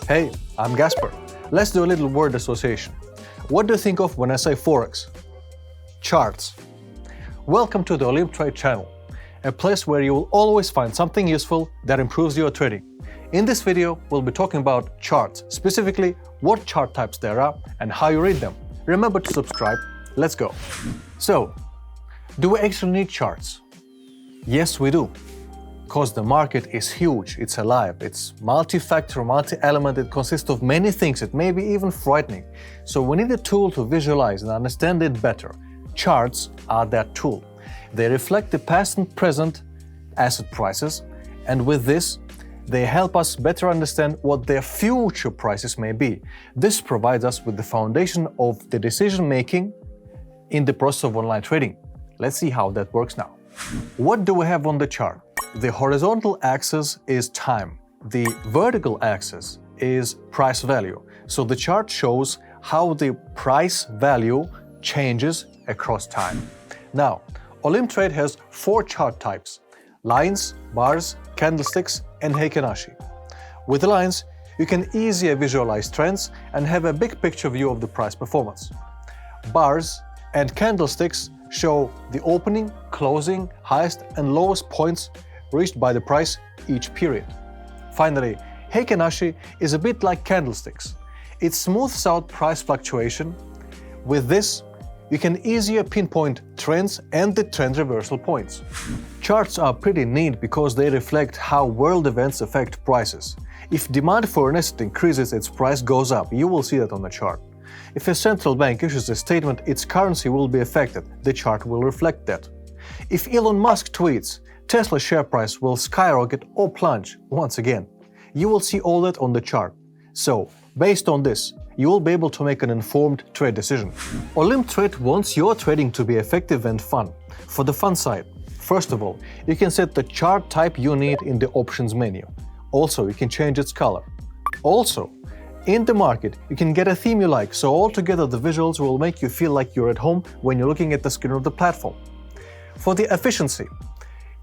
Hey, I'm Gaspar. Let's do a little word association. What do you think of when I say Forex? Charts. Welcome to the Olymp Trade channel, a place where you will always find something useful that improves your trading. In this video, we'll be talking about charts, specifically what chart types there are and how you read them. Remember to subscribe. Let's go. So, do we actually need charts? Yes, we do. Because the market is huge, it's alive, it's multi-factor, multi-element, it consists of many things, it may be even frightening. So we need a tool to visualize and understand it better. Charts are that tool. They reflect the past and present asset prices, and with this, they help us better understand what their future prices may be. This provides us with the foundation of the decision-making in the process of online trading. Let's see how that works now. What do we have on the chart? The horizontal axis is time. The vertical axis is price value. So the chart shows how the price value changes across time. Now, Olymp Trade has 4 chart types: lines, bars, candlesticks, and Heikin-Ashi. With the lines, you can easier visualize trends and have a big picture view of the price performance. Bars and candlesticks show the opening, closing, highest and lowest points reached by the price each period. Finally, Heikin-Ashi is a bit like candlesticks. It smooths out price fluctuation. With this, you can easier pinpoint trends and the trend reversal points. Charts are pretty neat because they reflect how world events affect prices. If demand for an asset increases, its price goes up. You will see that on the chart. If a central bank issues a statement, its currency will be affected. The chart will reflect that. If Elon Musk tweets, Tesla's share price will skyrocket or plunge once again. You will see all that on the chart. So, based on this, you will be able to make an informed trade decision. Olymp Trade wants your trading to be effective and fun. For the fun side, first of all, you can set the chart type you need in the options menu. Also, you can change its color. Also, in the market, you can get a theme you like, so altogether the visuals will make you feel like you're at home when you're looking at the screen of the platform. For the efficiency,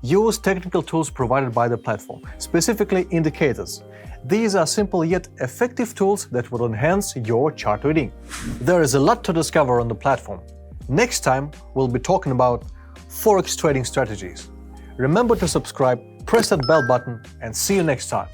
use technical tools provided by the platform, specifically indicators. These are simple yet effective tools that will enhance your chart reading. There is a lot to discover on the platform. Next time, we'll be talking about Forex trading strategies. Remember to subscribe, press that bell button, and see you next time.